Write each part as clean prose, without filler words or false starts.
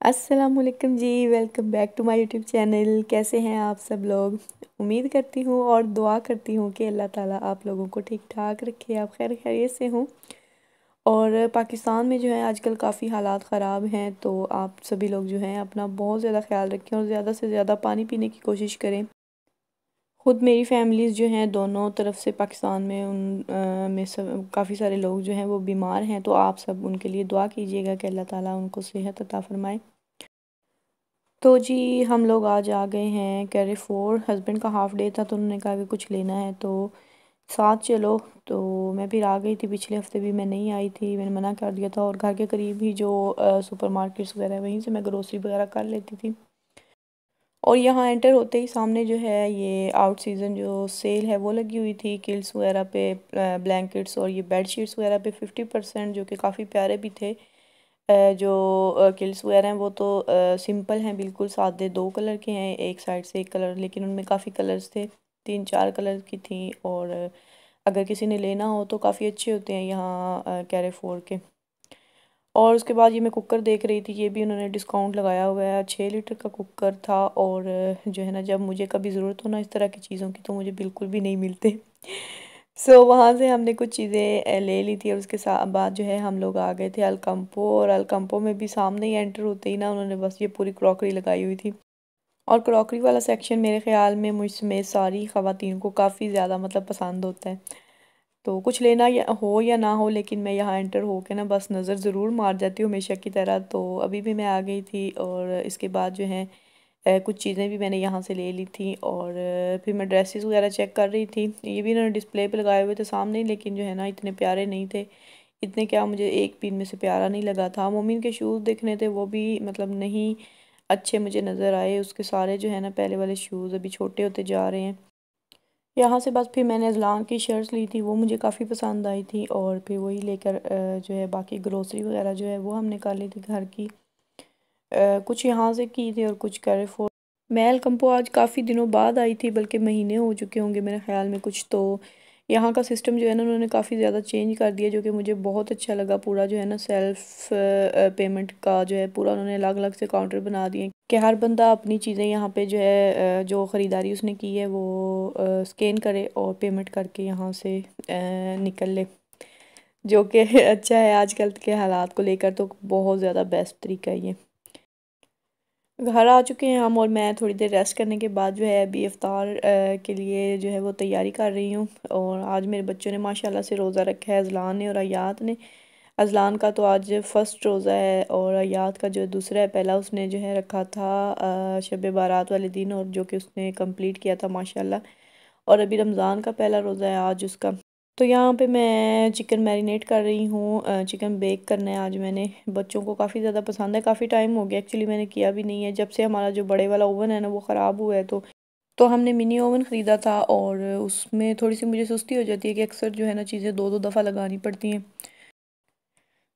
अस्सलामुअलैकुम जी। Welcome back to my YouTube channel. कैसे हैं आप सब लोग? उम्मीद करती हूँ और दुआ करती हूँ कि अल्लाह ताला आप लोगों को ठीक ठाक रखे, आप खैर खैरियत से हों। और पाकिस्तान में जो है आजकल काफ़ी हालात ख़राब हैं, तो आप सभी लोग जो हैं अपना बहुत ज़्यादा ख्याल रखें और ज़्यादा से ज़्यादा पानी पीने की कोशिश करें। खुद मेरी फैमिलीज़ जो हैं दोनों तरफ से पाकिस्तान में में सब काफ़ी सारे लोग जो हैं वो बीमार हैं, तो आप सब उनके लिए दुआ कीजिएगा कि अल्लाह ताला उनको सेहत अता फ़रमाए। तो जी हम लोग आज आ गए हैं कैरीफोर। हस्बैंड का हाफ़ डे था तो उन्होंने कहा कि कुछ लेना है तो साथ चलो। तो मैं फिर आ गई थी, पिछले हफ्ते भी मैं नहीं आई थी, मैंने मना कर दिया था। और घर के करीब ही जो सुपर मार्केट्स वगैरह वहीं से मैं ग्रोसरी वगैरह कर लेती थी। और यहाँ एंटर होते ही सामने जो है ये आउट सीज़न जो सेल है वो लगी हुई थी, किल्स वगैरह पे, ब्लैंकेट्स और ये बेड शीट्स वगैरह पे 50%, जो कि काफ़ी प्यारे भी थे। जो किल्स वगैरह हैं वो तो सिंपल हैं, बिल्कुल सादे, दो कलर के हैं, एक साइड से एक कलर, लेकिन उनमें काफ़ी कलर्स थे, तीन चार कलर की थी। और अगर किसी ने लेना हो तो काफ़ी अच्छे होते हैं यहाँ कैरेफोर के। और उसके बाद ये मैं कुकर देख रही थी, ये भी उन्होंने डिस्काउंट लगाया हुआ है, 6 लीटर का कुकर था। और जो है ना, जब मुझे कभी ज़रूरत हो ना इस तरह की चीज़ों की तो मुझे बिल्कुल भी नहीं मिलते। सो वहाँ से हमने कुछ चीज़ें ले ली थी और उसके साथ बाद जो है हम लोग आ गए थे अलकम्पो। और अलकम्पो में भी सामने ही एंटर होते ही ना उन्होंने बस ये पूरी क्रॉकरी लगाई हुई थी। और क्रॉकरी वाला सेक्शन मेरे ख़्याल में मुझ समेत सारी ख़वातीन को काफ़ी ज़्यादा मतलब पसंद होता है। तो कुछ लेना या ना हो, लेकिन मैं यहाँ एंटर हो के ना बस नज़र ज़रूर मार जाती हूँ हमेशा की तरह। तो अभी भी मैं आ गई थी और इसके बाद जो है कुछ चीज़ें भी मैंने यहाँ से ले ली थी। और फिर मैं ड्रेसेस वगैरह चेक कर रही थी, ये भी इन्होंने डिस्प्ले पे लगाए हुए थे सामने ही, लेकिन जो है ना इतने प्यारे नहीं थे। इतने क्या, मुझे एक भी इनमें से प्यारा नहीं लगा था। मोमिन के शूज़ देखने थे, वो भी मतलब नहीं अच्छे मुझे नज़र आए। उसके सारे जो है ना पहले वाले शूज़ अभी छोटे होते जा रहे हैं। यहाँ से बस फिर मैंने अज़लान की शर्ट्स ली थी, वो मुझे काफ़ी पसंद आई थी। और फिर वही लेकर जो है बाकी ग्रोसरी वगैरह जो है वो हमने कर ली थी घर की। कुछ यहाँ से की थी और कुछ कैरेफोर। मैं अलकम्पो आज काफ़ी दिनों बाद आई थी, बल्कि महीने हो चुके होंगे मेरे ख़्याल में कुछ। तो यहाँ का सिस्टम जो है ना उन्होंने काफ़ी ज़्यादा चेंज कर दिया, जो कि मुझे बहुत अच्छा लगा। पूरा जो है ना सेल्फ पेमेंट का जो है पूरा उन्होंने अलग अलग से काउंटर बना दिए कि हर बंदा अपनी चीज़ें यहाँ पे जो है जो ख़रीदारी उसने की है वो स्कैन करे और पेमेंट करके यहाँ से निकल ले, जो कि अच्छा है आजकल के हालात को लेकर, तो बहुत ज़्यादा बेस्ट तरीका है ये। घर आ चुके हैं हम और मैं थोड़ी देर रेस्ट करने के बाद जो है अभी इफ्तार के लिए जो है वो तैयारी कर रही हूँ। और आज मेरे बच्चों ने माशाल्लाह से रोज़ा रखा है, अज़लान ने और अयात ने। अज़लान का तो आज फ़र्स्ट रोज़ा है और अयात का जो दूसरा है, पहला उसने जो है रखा था शब बारात वाले दिन, और जो कि उसने कंप्लीट किया था माशाल्लाह। और अभी रमज़ान का पहला रोज़ा है आज उसका। तो यहाँ पे मैं चिकन मैरिनेट कर रही हूँ, चिकन बेक करना है आज मैंने। बच्चों को काफ़ी ज़्यादा पसंद है, काफ़ी टाइम हो गया एक्चुअली मैंने किया भी नहीं है, जब से हमारा जो बड़े वाला ओवन है ना वो ख़राब हुआ है। तो हमने मिनी ओवन ख़रीदा था और उसमें थोड़ी सी मुझे सुस्ती हो जाती है कि अक्सर जो है ना चीज़ें दो दो दफ़ा लगानी पड़ती हैं।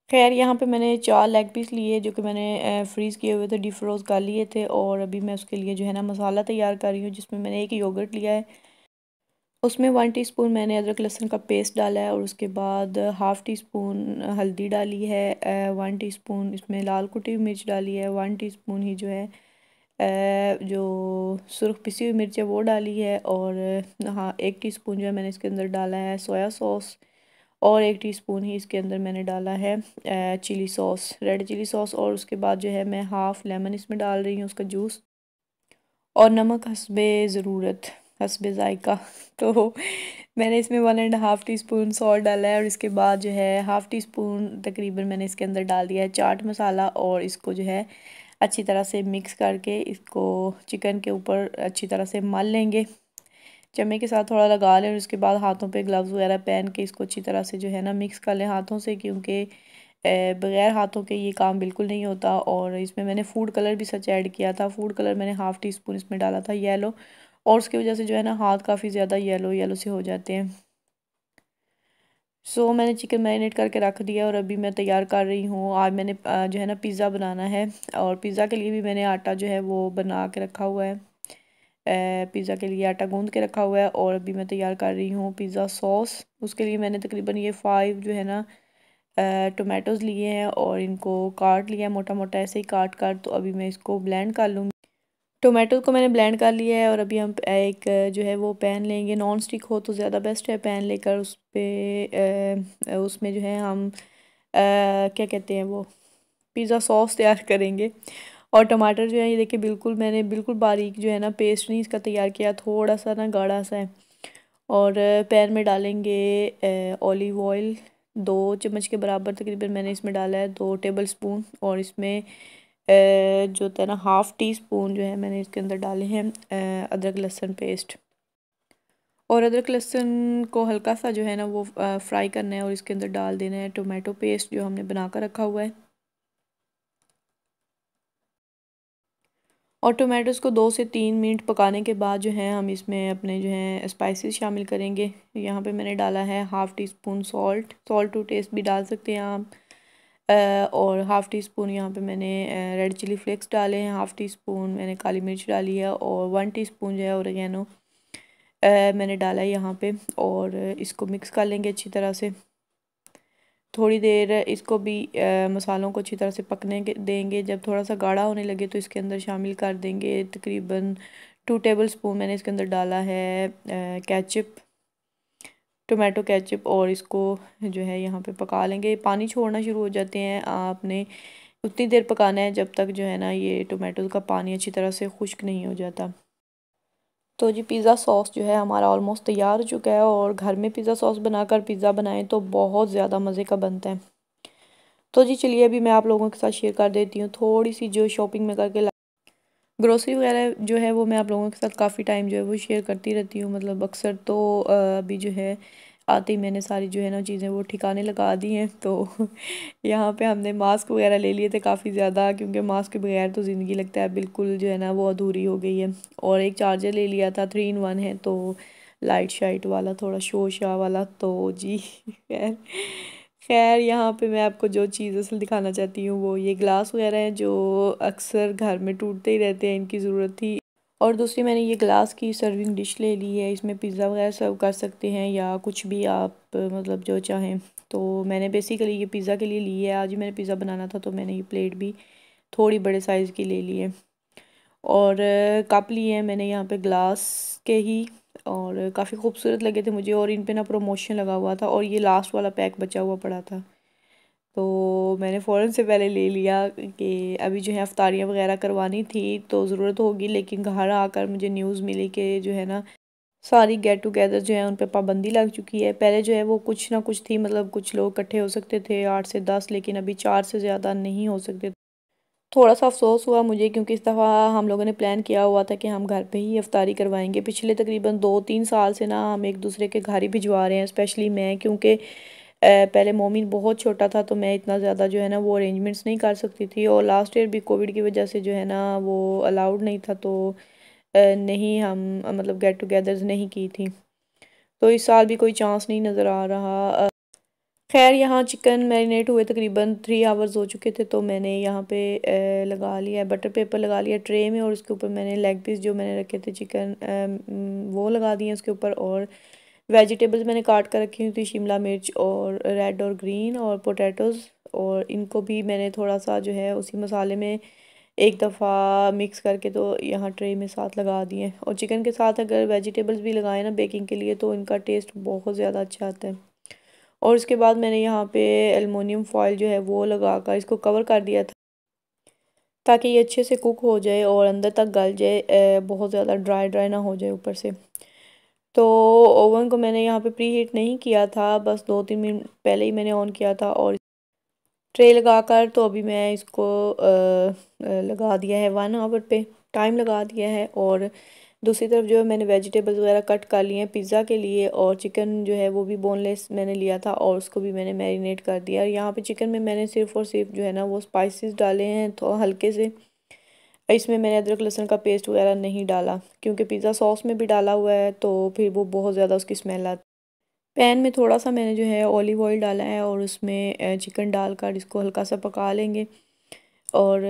खैर यहाँ पे मैंने 4 लेग पीस लिए, जो कि मैंने फ्रीज़ किए हुए थे, डिफ्रोज़ कर लिए थे। और अभी मैं उसके लिए जो है ना मसाला तैयार कर रही हूँ, जिसमें मैंने एक योगर्ट लिया है, उसमें 1 टीस्पून मैंने अदरक लहसुन का पेस्ट डाला है। और उसके बाद हाफ़ टी स्पून हल्दी डाली है, 1 टीस्पून इसमें लाल कुटी हुई मिर्च डाली है, 1 टीस्पून ही जो है जो सुरख पिसी हुई मिर्च है वो डाली है। और हाँ, 1 टीस्पून जो है मैंने इसके अंदर डाला है सोया सॉस। और 1 टीस्पून ही इसके अंदर मैंने डाला है chilli sauce, red chilli sauce. और उसके बाद जो है मैं हाफ़ लेमन इसमें डाल रही हूँ, उसका जूस। और नमक हस्बे ज़रूरत, हस्बे ज़ायका। तो मैंने इसमें 1.5 टीस्पून सॉल्ट डाला है। और इसके बाद जो है हाफ़ टी स्पून तकरीबन मैंने इसके अंदर डाल दिया है चाट मसाला। और इसको जो है अच्छी तरह से मिक्स करके इसको चिकन के ऊपर अच्छी तरह से मल लेंगे, चम्मच के साथ थोड़ा लगा लें। और उसके बाद हाथों पे ग्लव्स वगैरह पहन के इसको अच्छी तरह से जो है ना मिक्स कर लें हाथों से, क्योंकि बग़ैर हाथों के ये काम बिल्कुल नहीं होता। और इसमें मैंने फूड कलर भी सच ऐड किया था, फूड कलर मैंने हाफ़ टी स्पून इसमें डाला था येलो। और उसकी वजह से जो है ना हाथ काफ़ी ज़्यादा येलो येलो से हो जाते हैं। सो मैंने चिकन मैरिनेट करके रख दिया और अभी मैं तैयार कर रही हूँ। आज मैंने जो है ना पिज़्ज़ा बनाना है, और पिज़्ज़ा के लिए भी मैंने आटा जो है वो बना के रखा हुआ है, पिज़्ज़ा के लिए आटा गूंद के रखा हुआ है। और अभी मैं तैयार कर रही हूँ पिज़्ज़ा सॉस। उसके लिए मैंने तकरीबन ये 5 जो है ना टोमेटोज़ लिए हैं और इनको काट लिया है मोटा मोटा, ऐसे ही काट काट। तो अभी मैं इसको ब्लेंड कर लूँगी। टोमेटो को मैंने ब्लेंड कर लिया है और अभी हम एक जो है वो पैन लेंगे, नॉन स्टिक हो तो ज़्यादा बेस्ट है। पैन लेकर उस पे उसमें जो है हम क्या कहते हैं वो पिज़्ज़ा सॉस तैयार करेंगे। और टमाटर जो है ये देखिए बिल्कुल मैंने बिल्कुल बारीक जो है ना पेस्ट नहीं इसका तैयार किया, थोड़ा सा ना गाढ़ा सा है। और पैन में डालेंगे ऑलिव ऑयल 2 चम्मच के बराबर तकरीबन मैंने इसमें डाला है, 2 टेबल स्पून। और इसमें जो था ना 1/2 टी स्पून जो है मैंने इसके अंदर डाले हैं अदरक लहसुन पेस्ट। और अदरक लहसुन को हल्का सा जो है ना वो फ्राई करना है और इसके अंदर डाल देना है टोमेटो पेस्ट जो हमने बना कर रखा हुआ है। और टोमेटोज़ को 2 से 3 मिनट पकाने के बाद जो है हम इसमें अपने जो है स्पाइसेस शामिल करेंगे। यहाँ पे मैंने डाला है 1/2 teaspoon salt, salt to taste भी डाल सकते हैं आप। और 1/2 टी स्पून यहाँ पे मैंने रेड चिली फ्लेक्स डाले हैं, 1/2 टी स्पून मैंने काली मिर्च डाली है और 1 टीस्पून जो है ओरिगेनो मैंने डाला है यहाँ पे। और इसको मिक्स कर लेंगे अच्छी तरह से। थोड़ी देर इसको भी मसालों को अच्छी तरह से पकने देंगे। जब थोड़ा सा गाढ़ा होने लगे तो इसके अंदर शामिल कर देंगे तकरीबन 2 टेबल स्पून मैंने इसके अंदर डाला है केचप, टोमेटो केचप। और इसको जो है यहाँ पे पका लेंगे। पानी छोड़ना शुरू हो जाते हैं, आपने उतनी देर पकाना है जब तक जो है ना ये टोमेटो का पानी अच्छी तरह से खुश्क नहीं हो जाता। तो जी पिज़्ज़ा सॉस जो है हमारा ऑलमोस्ट तैयार हो चुका है। और घर में पिज़्ज़ा सॉस बनाकर पिज़्ज़ा बनाएं तो बहुत ज़्यादा मज़े का बनता है। तो जी चलिए अभी मैं आप लोगों के साथ शेयर कर देती हूँ थोड़ी सी जो शॉपिंग में करके ग्रोसरी वगैरह जो है वो मैं आप लोगों के साथ काफ़ी टाइम जो है वो शेयर करती रहती हूँ। मतलब अक्सर तो अभी जो है आते ही मैंने सारी जो है ना चीज़ें वो ठिकाने लगा दी हैं। तो यहाँ पे हमने मास्क वगैरह ले लिए थे काफ़ी ज़्यादा, क्योंकि मास्क के बगैर तो ज़िंदगी लगता है बिल्कुल जो है ना वो अधूरी हो गई है। और एक चार्जर ले लिया था, 3 in 1 है तो लाइट शाइट वाला, थोड़ा शो शाह वाला। तो जी खैर खैर यहाँ पे मैं आपको जो चीज़ असल दिखाना चाहती हूँ वो ये ग्लास वगैरह हैं जो अक्सर घर में टूटते ही रहते हैं, इनकी ज़रूरत थी। और दूसरी मैंने ये ग्लास की सर्विंग डिश ले ली है, इसमें पिज़्ज़ा वगैरह सर्व कर सकते हैं या कुछ भी आप मतलब जो चाहें। तो मैंने बेसिकली ये पिज़्ज़ा के लिए ली है, आज ही मैंने पिज़्ज़ा बनाना था तो मैंने ये प्लेट भी थोड़ी बड़े साइज़ की ले ली है। और कप लिए हैं मैंने यहाँ पे ग्लास के ही, और काफ़ी खूबसूरत लगे थे मुझे। और इन पे ना प्रमोशन लगा हुआ था और ये लास्ट वाला पैक बचा हुआ पड़ा था तो मैंने फ़ौरन से पहले ले लिया कि अभी जो है अफ्तारियाँ वगैरह करवानी थी तो ज़रूरत होगी। लेकिन घर आकर मुझे न्यूज़ मिली कि जो है ना सारी गेट टुगेदर जो है उन पे पाबंदी लग चुकी है। पहले जो है वो कुछ ना कुछ थी, मतलब कुछ लोग इकट्ठे हो सकते थे 8 से 10, लेकिन अभी 4 से ज़्यादा नहीं हो सकते। थोड़ा सा अफसोस हुआ मुझे क्योंकि इस दफ़ा हम लोगों ने प्लान किया हुआ था कि हम घर पे ही इफ्तारी करवाएंगे। पिछले तकरीबन 2-3 साल से ना हम एक दूसरे के घर ही भिजवा रहे हैं, स्पेशली मैं, क्योंकि पहले मोमिन बहुत छोटा था तो मैं इतना ज़्यादा जो है ना वो अरेंजमेंट्स नहीं कर सकती थी। और लास्ट ईयर भी कोविड की वजह से जो है ना वो अलाउड नहीं था तो नहीं हम मतलब गेट टुगेदर्स नहीं की थी। तो इस साल भी कोई चांस नहीं नज़र आ रहा। खैर यहाँ चिकन मैरिनेट हुए तकरीबन 3 आवर्स हो चुके थे तो मैंने यहाँ पे लगा लिया बटर पेपर लगा लिया ट्रे में। और उसके ऊपर मैंने लेग पीस जो मैंने रखे थे चिकन वो लगा दिए उसके ऊपर। और वेजिटेबल्स मैंने काट कर रखी हुई थी, शिमला मिर्च और रेड और ग्रीन और पोटैटोज़। और इनको भी मैंने थोड़ा सा जो है उसी मसाले में एक दफ़ा मिक्स करके तो यहाँ ट्रे में साथ लगा दिए। और चिकन के साथ अगर वेजिटेबल्स भी लगाए ना बेकिंग के लिए तो इनका टेस्ट बहुत ज़्यादा अच्छा आता है। और उसके बाद मैंने यहाँ पे एलुमिनियम फॉयल जो है वो लगा कर इसको कवर कर दिया था ताकि ये अच्छे से कुक हो जाए और अंदर तक गल जाए, बहुत ज़्यादा ड्राई ड्राई ना हो जाए ऊपर से। तो ओवन को मैंने यहाँ पे प्री हीट नहीं किया था, बस 2-3 मिनट पहले ही मैंने ऑन किया था। और ट्रे लगाकर तो अभी मैं इसको लगा दिया है 1 आवर पे, टाइम लगा दिया है। और दूसरी तरफ जो है मैंने वेजिटेबल्स वगैरह कट कर लिए हैं पिज़्ज़ा के लिए। और चिकन जो है वो भी बोनलेस मैंने लिया था और उसको भी मैंने मैरिनेट कर दिया। और यहाँ पे चिकन में मैंने सिर्फ़ और सिर्फ जो है ना वो स्पाइसेस डाले हैं तो हल्के से। इसमें मैंने अदरक लहसुन का पेस्ट वगैरह नहीं डाला क्योंकि पिज़्ज़ा सॉस में भी डाला हुआ है तो फिर वो बहुत ज़्यादा उसकी स्मेल आती। पैन में थोड़ा सा मैंने जो है ऑलिव ऑयल डाला है और उसमें चिकन डालकर इसको हल्का सा पका लेंगे। और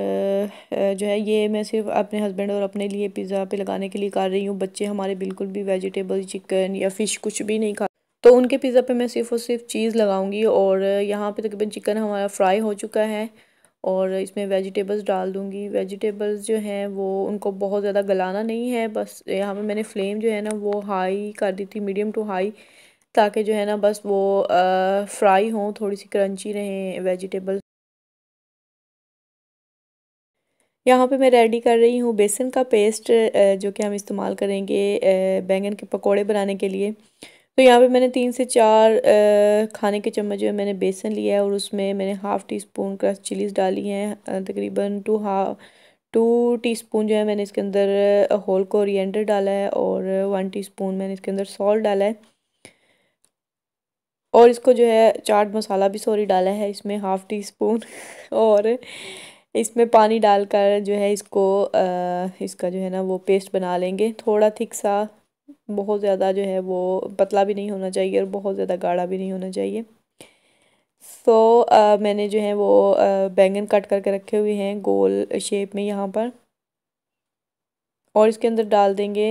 जो है ये मैं सिर्फ अपने हस्बैंड और अपने लिए पिज़्ज़ा पे लगाने के लिए कर रही हूँ। बच्चे हमारे बिल्कुल भी वेजिटेबल चिकन या फ़िश कुछ भी नहीं खा। तो उनके पिज़्ज़ा पे मैं सिर्फ़ और सिर्फ चीज़ लगाऊंगी। और यहाँ पे तकरीबन चिकन हमारा फ्राई हो चुका है और इसमें वेजिटेबल्स डाल दूंगी। वेजिटेबल्स जो हैं वो उनको बहुत ज़्यादा गलाना नहीं है, बस यहाँ पे मैंने फ्लेम जो है ना वो हाई कर दी थी, मीडियम टू हाई, ताकि जो है ना बस वो फ्राई हों, थोड़ी सी क्रंची रहें वेजिटेबल। यहाँ पे मैं रेडी कर रही हूँ बेसन का पेस्ट, जो कि हम इस्तेमाल करेंगे बैंगन के पकोड़े बनाने के लिए। तो यहाँ पे मैंने 3 से 4 खाने के चम्मच जो है मैंने बेसन लिया है और उसमें मैंने half tea spoon crush chillies डाली हैं। तकरीबन 2 टीस्पून जो है मैंने इसके अंदर होल कोरिएंडर डाला है और 1 टीस्पून मैंने इसके अंदर सॉल्ट डाला है। और इसको जो है चाट मसाला भी सॉरी डाला है इसमें हाफ़ टी स्पून और इसमें पानी डालकर जो है इसको इसका जो है ना वो पेस्ट बना लेंगे, थोड़ा थिक सा, बहुत ज़्यादा जो है वो पतला भी नहीं होना चाहिए और बहुत ज़्यादा गाढ़ा भी नहीं होना चाहिए। मैंने जो है वो बैंगन कट करके रखे हुए हैं गोल शेप में यहाँ पर, और इसके अंदर डाल देंगे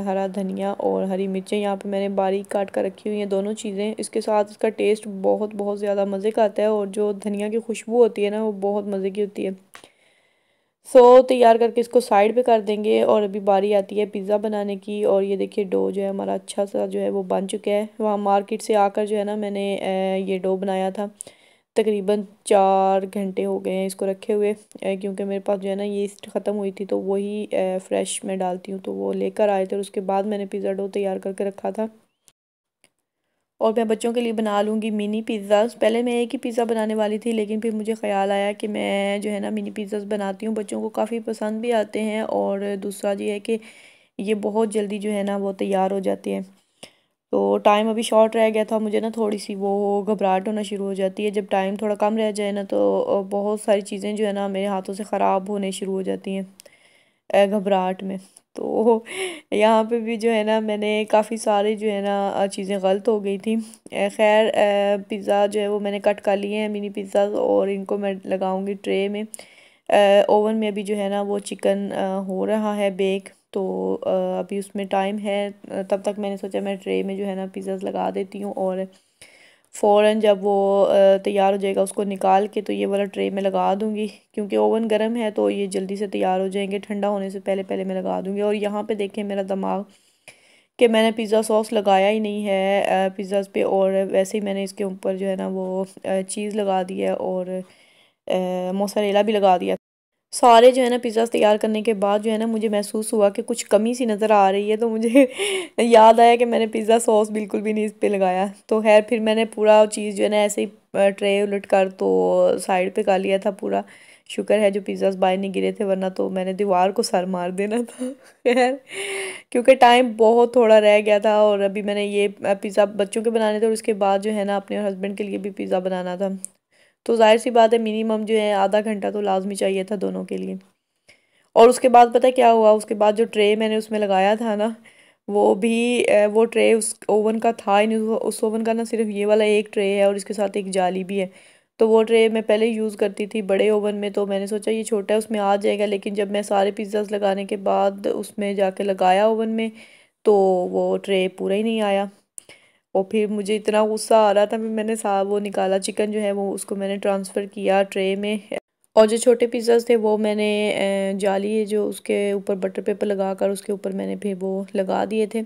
हरा धनिया और हरी मिर्चें। यहाँ पे मैंने बारीक काट कर रखी हुई हैं दोनों चीज़ें। इसके साथ इसका टेस्ट बहुत बहुत ज़्यादा मज़े का आता है और जो धनिया की खुशबू होती है ना वो बहुत मज़े की होती है। तैयार करके इसको साइड पे कर देंगे और अभी बारी आती है पिज़्ज़ा बनाने की। और ये देखिए डो जो है हमारा अच्छा सा जो है वो बन चुका है। वहाँ मार्केट से आकर जो है ना मैंने ये डो बनाया था, तकरीबन 4 घंटे हो गए हैं इसको रखे हुए, क्योंकि मेरे पास जो है ना ये ख़त्म हुई थी तो वही फ्रेश मैं डालती हूँ, तो वो लेकर आए थे और उसके बाद मैंने पिज़्ज़ा डो तैयार करके रखा था। और मैं बच्चों के लिए बना लूँगी मिनी पिज़्ज़ाज़। पहले मैं एक ही पिज़्ज़ा बनाने वाली थी, लेकिन फिर मुझे ख़्याल आया कि मैं जो है ना मिनी पिज़्ज़ाज़ बनाती हूँ, बच्चों को काफ़ी पसंद भी आते हैं और दूसरा ये है कि ये बहुत जल्दी जो है ना वो तैयार हो जाते हैं। तो टाइम अभी शॉर्ट रह गया था, मुझे ना थोड़ी सी वो घबराहट होना शुरू हो जाती है। जब टाइम थोड़ा कम रह जाए ना तो बहुत सारी चीज़ें जो है ना मेरे हाथों से ख़राब होने शुरू हो जाती हैं घबराहट में। तो यहाँ पे भी जो है ना मैंने काफ़ी सारी जो है ना चीज़ें गलत हो गई थी। खैर पिज़्ज़ा जो है वो मैंने कट कर लिए हैं मिनी पिज़्ज़ा और इनको मैं लगाऊंगी ट्रे में। ओवन में अभी जो है ना वो चिकन हो रहा है बेक, तो अभी उसमें टाइम है। तब तक मैंने सोचा मैं ट्रे में जो है ना पिज़्ज़ाज़ लगा देती हूँ और फ़ौरन जब वो तैयार हो जाएगा उसको निकाल के तो ये वाला ट्रे में लगा दूँगी, क्योंकि ओवन गर्म है तो ये जल्दी से तैयार हो जाएंगे। ठंडा होने से पहले पहले मैं लगा दूँगी। और यहाँ पे देखें मेरा दिमाग कि मैंने पिज़्ज़ा सॉस लगाया ही नहीं है पिज़्ज़ाज़ पे, और वैसे ही मैंने इसके ऊपर जो है ना वो चीज़ लगा दी है और मोज़रेला भी लगा दिया। सारे जो है ना पिज़्ज़ाज़ तैयार करने के बाद जो है ना मुझे महसूस हुआ कि कुछ कमी सी नज़र आ रही है, तो मुझे याद आया कि मैंने पिज़्ज़ा सॉस बिल्कुल भी नहीं इस पे लगाया। तो खैर फिर मैंने पूरा चीज़ जो है ना ऐसे ही ट्रे उलट कर तो साइड पे कर लिया था पूरा। शुक्र है जो पिज़्ज़ाज़ बाहर नहीं गिरे थे, वरना तो मैंने दीवार को सर मार देना था। खैर क्योंकि टाइम बहुत थोड़ा रह गया था और अभी मैंने ये पिज़्ज़ा बच्चों के बनाने थे और उसके बाद जो है ना अपने हस्बैंड के लिए भी पिज़्ज़ा बनाना था। तो जाहिर सी बात है मिनिमम जो है आधा घंटा तो लाजमी चाहिए था दोनों के लिए। और उसके बाद पता है क्या हुआ, उसके बाद जो ट्रे मैंने उसमें लगाया था ना वो भी वो ट्रे उस ओवन का था ही नहीं। उस ओवन का ना सिर्फ ये वाला एक ट्रे है और इसके साथ एक जाली भी है। तो वो ट्रे मैं पहले यूज़ करती थी बड़े ओवन में, तो मैंने सोचा ये छोटा है उसमें आ जाएगा, लेकिन जब मैं सारे पिज़्ज़ाज़ लगाने के बाद उसमें जाके लगाया ओवन में तो वो ट्रे पूरा ही नहीं आया। और फिर मुझे इतना गुस्सा आ रहा था, फिर मैंने सा वो निकाला चिकन जो है वो उसको मैंने ट्रांसफ़र किया ट्रे में। और जो छोटे पिज़्ज़ाज़ थे वो मैंने जाली है जो उसके ऊपर बटर पेपर लगा कर उसके ऊपर मैंने फिर वो लगा दिए थे।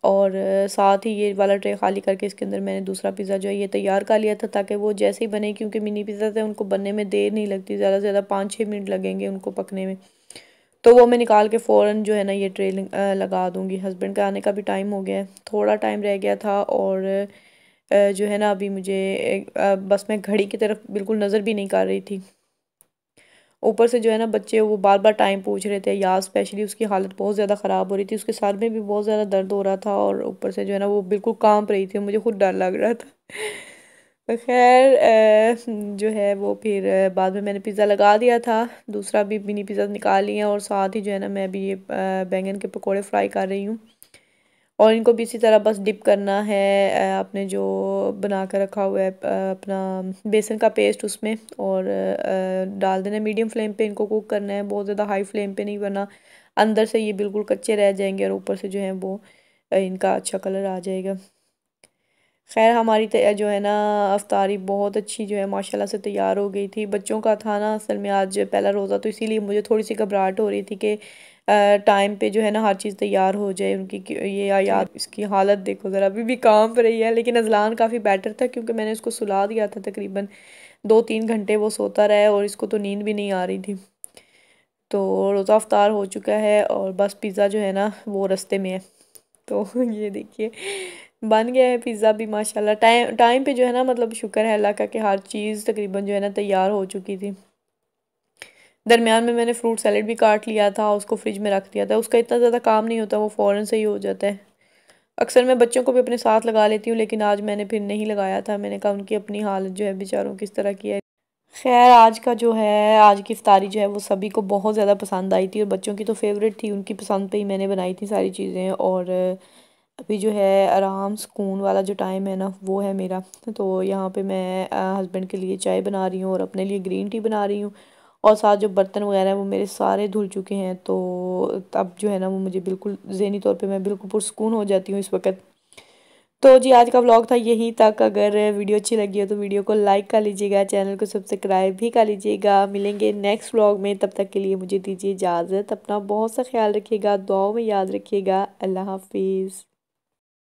और साथ ही ये वाला ट्रे खाली करके इसके अंदर मैंने दूसरा पिज़्ज़ा जो है ये तैयार कर लिया था, ताकि वो जैसे ही बने, क्योंकि मिनी पिज़्ज़ा थे उनको बनने में देर नहीं लगती, ज़्यादा से ज़्यादा 5-6 मिनट लगेंगे उनको पकने में। तो वो मैं निकाल के फ़ौरन जो है ना ये ट्रे लगा दूँगी। हस्बैंड का आने का भी टाइम हो गया है, थोड़ा टाइम रह गया था और जो है ना अभी मुझे बस मैं घड़ी की तरफ बिल्कुल नज़र भी नहीं कर रही थी। ऊपर से जो है ना बच्चे वो बार बार टाइम पूछ रहे थे, यार स्पेशली उसकी हालत बहुत ज़्यादा ख़राब हो रही थी, उसके सर में भी बहुत ज़्यादा दर्द हो रहा था और ऊपर से जो है ना वो बिल्कुल कांप रही थी, मुझे खुद डर लग रहा था। तो खैर जो है वो फिर बाद में मैंने पिज़्ज़ा लगा दिया था, दूसरा भी मिनी पिज़्ज़ा निकाल लिया और साथ ही जो है ना मैं अभी ये बैंगन के पकौड़े फ्राई कर रही हूँ। और इनको भी इसी तरह बस डिप करना है आपने जो बना कर रखा हुआ है अपना बेसन का पेस्ट उसमें, और डाल देना। मीडियम फ्लेम पे इनको कुक करना है, बहुत ज़्यादा हाई फ्लेम पे नहीं, वरना अंदर से ये बिल्कुल कच्चे रह जाएंगे और ऊपर से जो है वो इनका अच्छा कलर आ जाएगा। खैर हमारी जो है ना अफ्तारी बहुत अच्छी जो है माशाल्लाह से तैयार हो गई थी। बच्चों का था ना असल में आज पहला रोज़ा, तो इसीलिए मुझे थोड़ी सी घबराहट हो रही थी कि टाइम पे जो है ना हर चीज़ तैयार हो जाए उनकी। ये याद इसकी हालत देखो ज़रा, अभी भी कांप रही है। लेकिन अजलान काफ़ी बेटर था क्योंकि मैंने इसको सुला दिया था, तकरीबन 2-3 घंटे वो सोता रहा है और इसको तो नींद भी नहीं आ रही थी। तो रोज़ा अफ्तार हो चुका है और बस पिज़्ज़ा जो है ना वो रास्ते में है। तो ये देखिए बन गया है पिज़्ज़ा भी माशाल्लाह टाइम टाइम पे जो है ना, मतलब शुक्र है अल्लाह का कि हर चीज़ तकरीबन जो है ना तैयार हो चुकी थी। दरमियान में मैंने फ्रूट सैलेड भी काट लिया था, उसको फ्रिज में रख दिया था। उसका इतना ज़्यादा काम नहीं होता, वो फ़ौरन से ही हो जाता है। अक्सर मैं बच्चों को भी अपने साथ लगा लेती हूँ, लेकिन आज मैंने फिर नहीं लगाया था। मैंने कहा उनकी अपनी हालत जो है बेचारों किस तरह की है। खैर आज का जो है, आज की इफ्तारी जो है वो सभी को बहुत ज़्यादा पसंद आई थी और बच्चों की तो फेवरेट थी। उनकी पसंद पे ही मैंने बनाई थी सारी चीज़ें। और अभी जो है आराम सुकून वाला जो टाइम है ना वो है मेरा। तो यहाँ पे मैं हस्बैंड के लिए चाय बना रही हूँ और अपने लिए ग्रीन टी बना रही हूँ। और साथ जो बर्तन वगैरह हैं वो मेरे सारे धुल चुके हैं। तो अब जो है ना वो मुझे बिल्कुल ज़हनी तौर पे मैं बिल्कुल पुरसकून हो जाती हूँ इस वक्त। तो जी आज का व्लॉग था यहीं तक। अगर वीडियो अच्छी लगी हो तो वीडियो को लाइक कर लीजिएगा, चैनल को सब्सक्राइब भी कर लीजिएगा। मिलेंगे नेक्स्ट व्लॉग में, तब तक के लिए मुझे दीजिए इजाज़त। अपना बहुत सा ख्याल रखिएगा, दुआओं में याद रखिएगा। अल्लाह हाफिज़।